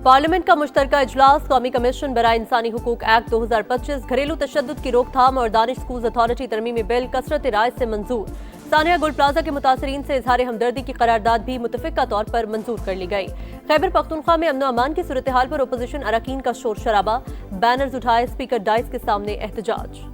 Parliament का मुश्तरका इजलास कौमी कमीशन बराए इंसानी हुकूक एक्ट 2025, घरेलू तशद्दुद की रोकथाम और दानिश स्कूल्स अथॉरिटी तरमीमी बिल कसरत राय से मंजूर। सानिया गुल प्लाजा के मुतासरीन से इजहार हमदर्दी की करारदाद भी मुतफिका तौर पर मंजूर कर ली गई। खैबर पख्तूनख्वा में अमन अमान की सूरत हाल पर अपोजिशन अरकान का शोर शराबा, बैनर्स उठाए, स्पीकर डाइस के सामने एहतजाज।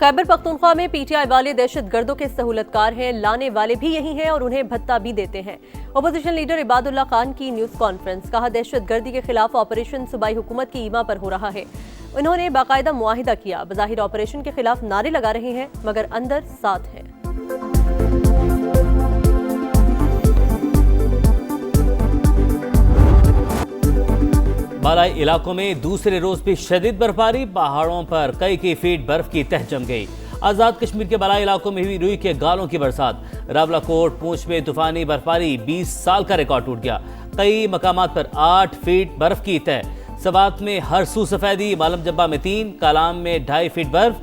खैबर पख्तूनख्वा में पीटीआई वाले दहशतगर्दों के सहूलतकार हैं, लाने वाले भी यही हैं और उन्हें भत्ता भी देते हैं। अपोजिशन लीडर इबादुल्ला खान की न्यूज कॉन्फ्रेंस, कहा दहशतगर्दी के खिलाफ ऑपरेशन सूबाई हुकूमत की ईमा पर हो रहा है। उन्होंने बाकायदा मुआहिदा किया, बज़ाहिर ऑपरेशन के खिलाफ नारे लगा रहे हैं मगर अंदर साथ हैं। बालाई इलाकों में दूसरे रोज भी शदीद बर्फबारी, पहाड़ों पर कई फीट बर्फ की तह जम गई। आजाद कश्मीर के बालाई इलाकों में हुई रुई के गालों की बरसात। रावलाकोट पूंछ में तूफानी बर्फबारी, 20 साल का रिकॉर्ड टूट गया। कई मकामात पर 8 फीट बर्फ की तह। सवात में हर सू सफेदी, मालम जब्बा में 3, कालाम में 2.5 फीट बर्फ,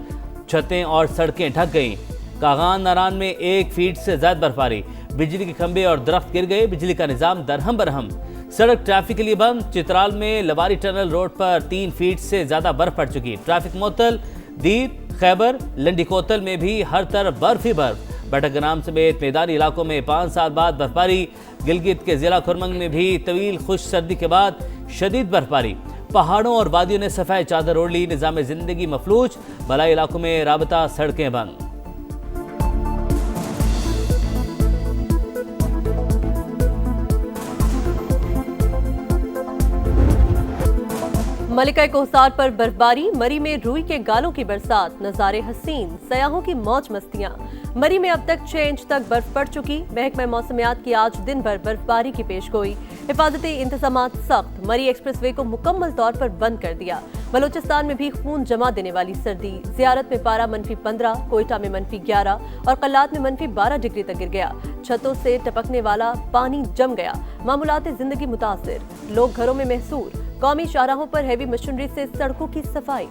छतें और सड़कें ढक गईं। कागान नारान में 1 फीट से ज्यादा बर्फबारी, बिजली के खंभे और दरख्त गिर गए, बिजली का निजाम दरहम बरहम। सड़क ट्रैफिक के लिए बंद। चित्राल में लवारी टनल रोड पर 3 फीट से ज्यादा बर्फ पड़ चुकी। ट्रैफिक मुअत्तल। दीद, खैबर, लंडी कोतल में भी हर तरफ बर्फ ही बर्फ। बटकग्राम समेत मैदानी इलाकों में 5 साल बाद बर्फबारी। गिलगित के जिला खुरमंग में भी तवील खुश सर्दी के बाद शदीद बर्फबारी। पहाड़ों और वादियों ने सफेद चादर ओढ़ ली, निजाम जिंदगी मफलूज। बलाई इलाकों में राबता सड़कें बंद। मलिका कोहसार पर बर्फबारी, मरी में रूई के गालों की बरसात, नजारे हसीन, सयाहों की मौज मस्तियां। मरी में अब तक 6 इंच तक बर्फ पड़ चुकी। महकमा मौसमियात की आज दिन भर बर्फबारी की पेशगोई। हिफाजती इंतजामात सख्त। मरी एक्सप्रेसवे को मुकम्मल तौर पर बंद कर दिया। बलोचिस्तान में भी खून जमा देने वाली सर्दी। जियारत में पारा -15, कोयटा में -11 और कल्लात में -12 डिग्री तक गिर गया। छतों से टपकने वाला पानी जम गया। मामूलात जिंदगी मुतासिर, लोग घरों में महसूर। कौमी शाहराहों पर हैवी मशीनरी से सड़कों की सफाई।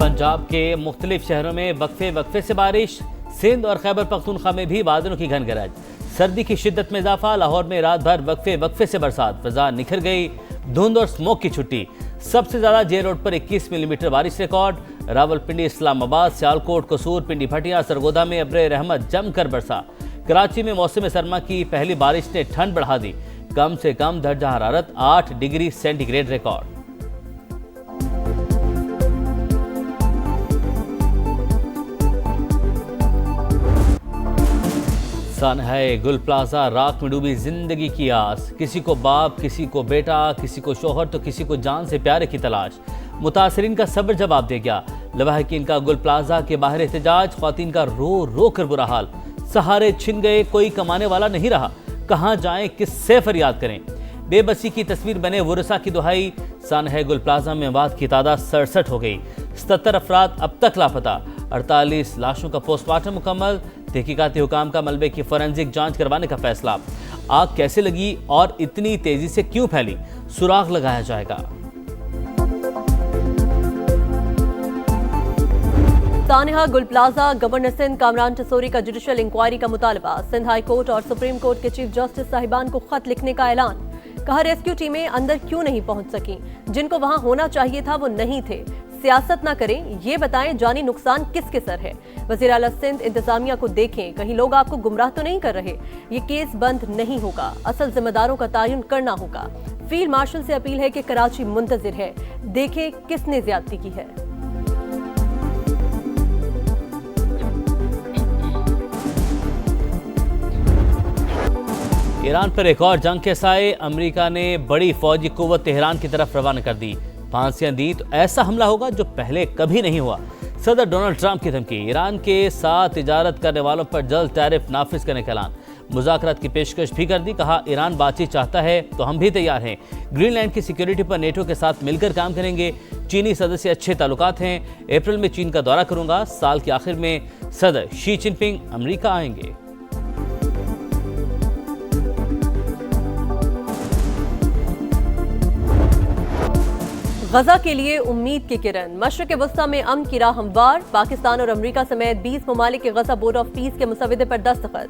पंजाब के मुख्तलिफ शहरों में वक्फे से बारिश। सिंध और खैबर पख्तूनख्वा में भी बादलों की घन गरज। सर्दी की शिद्दत में इजाफा। लाहौर में रात भर वक्फे से बरसात, फजा निखर गई। धुंध और स्मोक की छुट्टी। सबसे ज्यादा जे रोड पर 21 मिलीमीटर बारिश रिकॉर्ड। रावलपिंडी, इस्लामाबाद, सियालकोट, कसूर, पिंडी भटिया, सरगोदा में अब्रे रहमत जमकर बरसा। कराची में मौसम सरमा की पहली बारिश ने ठंड बढ़ा दी। कम से कम दर्जा हरारत 8 डिग्री सेंटीग्रेड रिकॉर्ड। सानहाए गुल प्लाजा राख में डूबी जिंदगी की आस। किसी को बाप, किसी को बेटा, किसी को शोहर तो किसी को जान से प्यारे की तलाश। मुतासरीन का सब्र जवाब दे गया। लवाहकीन का गुल प्लाजा के बाहर एहतजाज। ख्वातीन का रो रो कर बुरा हाल। सहारे छिन गए, कोई कमाने वाला नहीं रहा। कहाँ जाएं, किससे फरियाद करें। बेबसी की तस्वीर बने वुरसा की दुहाई। सानहाए गुल प्लाजा में अमवात की तादाद 67 हो गई। 77 अफराद अब तक लापता। 48 लाशों का पोस्टमार्टम मुकम्मल। तहकीकाती हुकाम का मलबे की फोरेंसिक जांच करवाने का फैसला। आग कैसे लगी और इतनी तेजी से क्यों फैली, सुराग लगाया जाएगा। सानिया गुल प्लाजा, गवर्नर सिंध कामरान टसोरी का जुडिशल इंक्वायरी का मुतालबा। सिंध हाई कोर्ट और सुप्रीम कोर्ट के चीफ जस्टिस साहिबान को खत लिखने का ऐलान। कहा रेस्क्यू टीमें अंदर क्यों नहीं पहुंच सकी, जिनको वहां होना चाहिए था वो नहीं थे। सियासत ना करें, ये बताएं जानी नुकसान किसके सर है। वज़ीर आला सिंध इंतजामिया को देखें, कहीं लोग आपको गुमराह तो नहीं कर रहे। ये केस बंद नहीं होगा, असल जिम्मेदारों का तयन करना होगा। फील्ड मार्शल से अपील है कि कराची मुंतजिर है, देखें किसने ज्यादती की है। ईरान पर एक और जंग के साए। अमेरिका ने बड़ी फौजी कुव्वत तेहरान की तरफ रवाना कर दी। फांसियां दी तो ऐसा हमला होगा जो पहले कभी नहीं हुआ। सदर डोनाल्ड ट्रंप की धमकी। ईरान के साथ तिजारत करने वालों पर जल्द टैरिफ नाफिज करने का ऐलान। मुज़ाकरात की पेशकश भी कर दी। कहा ईरान बातचीत चाहता है तो हम भी तैयार हैं। ग्रीनलैंड की सिक्योरिटी पर नेटो के साथ मिलकर काम करेंगे। चीनी सदर से अच्छे ताल्लुकात हैं। अप्रैल में चीन का दौरा करूंगा। साल के आखिर में सदर शी जिनपिंग अमेरिका आएंगे। गजा के लिए उम्मीद की किरण। मशरिक वस्ता में अमन की राह हमवार। पाकिस्तान और अमेरिका समेत 20 ममालिक के गजा बोर्ड ऑफ पीस के मुसविदे पर दस्तखत।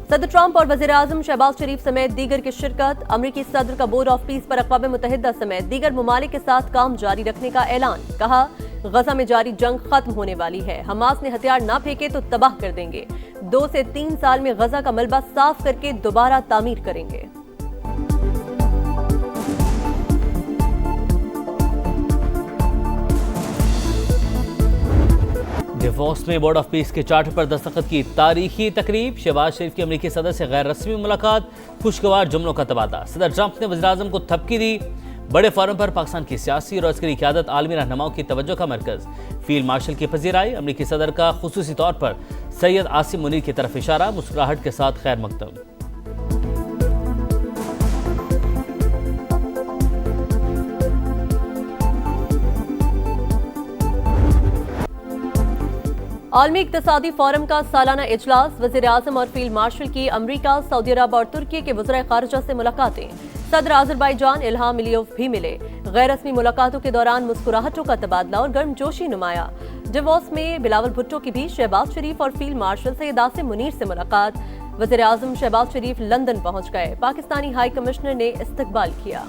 सदर ट्रंप और वजीर आजम शहबाज शरीफ समेत दीगर की शिरकत। अमरीकी सदर का बोर्ड ऑफ पीस पर अक़वाम मुत्तहिदा समेत दीगर ममालिक के साथ काम जारी रखने का ऐलान। कहा, गजा में जारी जंग खत्म होने वाली है। हमास ने हथियार ना फेंके तो तबाह कर देंगे। 2 से 3 साल में गजा का मलबा साफ करके दोबारा तामीर करेंगे। डिवोर्स में बोर्ड ऑफ पीस के चार्टर पर दस्तखत की तारीखी तकरीब। शहबाज शरीफ की अमेरिकी सदर से गैर रस्मी मुलाकात। खुशगवार जुमलों का तबादला। सदर ट्रंप ने वज़ीर आज़म को थपकी दी। बड़े फोरम पर पाकिस्तान की सियासी और अस्करी क़यादत आलमी रहनुमाओं की तवज्जो का मरकज। फील्ड मार्शल की पजीराई। अमेरिकी सदर का खुसूसी तौर पर सैयद आसिम मुनीर की तरफ इशारा। मुस्कुराहट के साथ खैर मकदम। आलमी इक्तिसादी फोरम का सालाना इजलास। वज़ीर आज़म और फील्ड मार्शल की अमरीका, सऊदी अरब और तुर्की के वज़ीर ख़ारिजा से मुलाकातें। सदर आज़रबाईजान इल्हाम अलीयव भी मिले। गैर रस्मी मुलाकातों के दौरान मुस्कुराहटों का तबादला और गर्मजोशी नुमाया। डिवोर्स में बिलावल भुट्टो की भी शहबाज शरीफ और फील्ड मार्शल सैयद आसिम मुनीर से मुलाकात। वज़ीर आज़म शहबाज शरीफ लंदन पहुंच गए। पाकिस्तानी हाई कमिश्नर ने इस्तकबाल किया।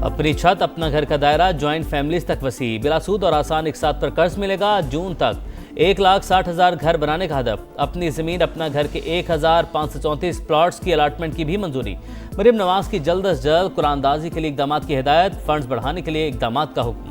अपनी छत अपना घर का दायरा। ज्वाइंट फैमिलीज तक वसी। बिला सूद और आसान एक साथ पर कर्ज मिलेगा। जून तक 1,60,000 घर बनाने का हदफ। अपनी जमीन अपना घर के 1,534 प्लॉट्स की अलाटमेंट की भी मंजूरी। मरीम नवाज की जल्द अज जल्द कुरानदाजी के लिए इकदाम की हिदायत। फंड्स बढ़ाने के लिए इकदाम का हुक्म।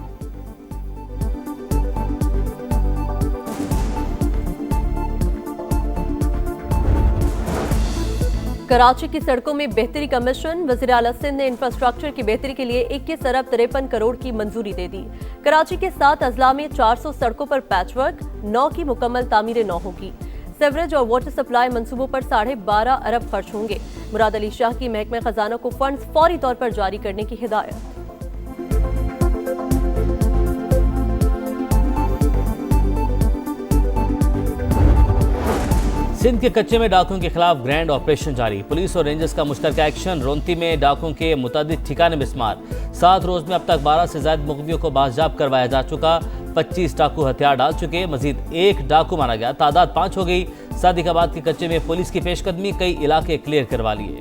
कराची की सड़कों में बेहतरी का मिशन। वज़ीर आला सिंध ने इंफ्रास्ट्रक्चर की बेहतरी के लिए 21 अरब 53 करोड़ की मंजूरी दे दी। कराची के 7 अजला में 400 सड़कों पर पैचवर्क। 9 की मुकम्मल तामीर 9 होगी। सेवरेज और वाटर सप्लाई मंसूबों पर 12.5 अरब खर्च होंगे। मुराद अली शाह की महकमा खजाना को फंड्स फौरी तौर पर जारी करने की हिदायत। सिंध के कच्चे में डाकुओं के खिलाफ ग्रैंड ऑपरेशन जारी। पुलिस और रेंजर्स का मुश्तरका एक्शन। रोंती में डाकुओं के मुतादिद ठिकाने मिस्मार। 7 रोज में अब तक 12 से ज्यादा मुकदमियों को बाजियाब करवाया जा चुका। 25 डाकू हथियार डाल चुके। मजीद 1 डाकू मारा गया। तादाद 5 हो गई। सादिकाबाद के कच्चे में पुलिस की पेशकदमी। कई इलाके क्लियर करवा लिए।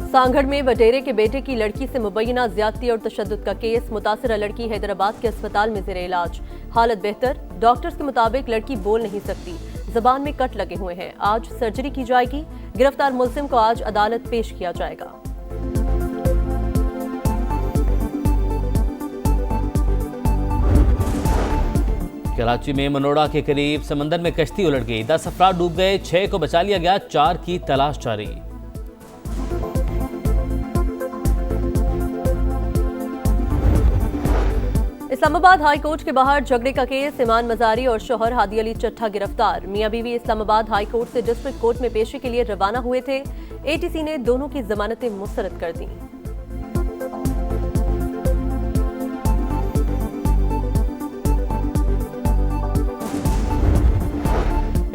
सांगड़ में वडेरे के बेटे की लड़की से मुबैना ज्यादती और तशद्दुद का केस। मुतासिरा लड़की हैदराबाद के अस्पताल में ज़ेरे इलाज। हालत बेहतर। डॉक्टर्स के मुताबिक लड़की बोल नहीं सकती। जबान में कट लगे हुए हैं। आज सर्जरी की जाएगी। गिरफ्तार मुलजिम को आज अदालत पेश किया जाएगा। कराची में मनोड़ा के करीब समंदर में कश्ती उलट गई। 10 अफराद डूब गए। 6 को बचा लिया गया। 4 की तलाश जारी। इस्लामाबाद हाई कोर्ट के बाहर झगड़े का केस। इमान मजारी और शोहर हादी अली चट्ठा गिरफ्तार। मियां बीवी इस्लामाबाद हाई कोर्ट से डिस्ट्रिक्ट कोर्ट में पेशी के लिए रवाना हुए थे। एटीसी ने दोनों की जमानतें मुस्तरद कर दी।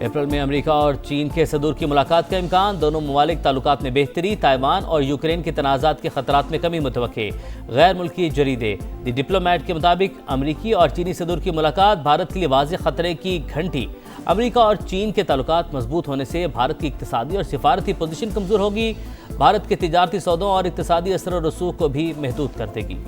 अप्रैल में अमेरिका और चीन के सदूर की मुलाकात का इम्कान। दोनों ममालिक ताल्लुकात में बेहतरी। ताइवान और यूक्रेन के तनाज़ात के खतरात में कमी मुतवक्के। गैर मुल्की जरीदे द डिप्लोमेट के मुताबिक अमेरिकी और चीनी सदूर की मुलाकात भारत के लिए वाज़ेह खतरे की घंटी। अमेरिका और चीन के ताल्लुकात मजबूत होने से भारत की इक्तिसादी और सिफारती पोजीशन कमज़ोर होगी। भारत के तिजारती सौदों और इक्तिसादी असर और रसूख को भी महदूद कर देगी।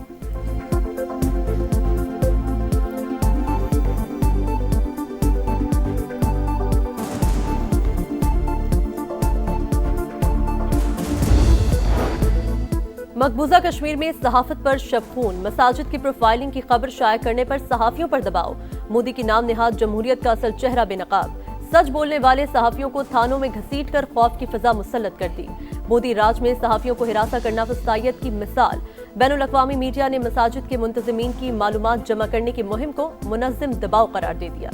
मकबूजा कश्मीर में सहाफत पर शबखून। मसाजिद की प्रोफाइलिंग की खबर शाया करने पर सहाफियों पर दबाव। मोदी की नाम निहाद जमहूरियत का असल चेहरा बेनकाब। सच बोलने वाले सहाफियों को थानों में घसीटकर खौफ की फिजा मुसल्लत कर दी। मोदी राज में सहाफियों को हिरासा करना वसायत की मिसाल। बैनुल अक़वामी मीडिया ने मसाजिद के मुंतज़िमीन की मालूमात जमा करने की मुहिम को मुनज़्ज़म दबाव करार दे दिया।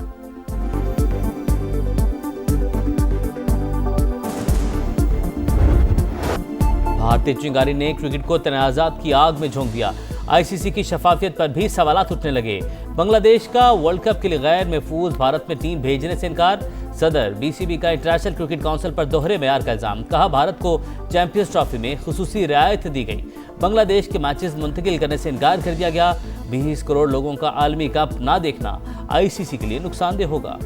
भारतीय चिंगारी ने क्रिकेट को तनाज़ात की आग में झोंक दिया। आईसीसी की शफाफियत पर भी सवालात उठने लगे। बांग्लादेश का वर्ल्ड कप के लिए गैर महफूज भारत में टीम भेजने से इनकार। सदर बीसीबी का इंटरनेशनल क्रिकेट काउंसिल पर दोहरे मेयार का इल्जाम। कहा, भारत को चैंपियंस ट्रॉफी में खुसूसी रियायत दी गई। बांग्लादेश के मैचेस मुंतकिल करने से इनकार कर दिया गया। 20 करोड़ लोगों का आलमी कप ना देखना आईसीसी के लिए नुकसानदेह होगा।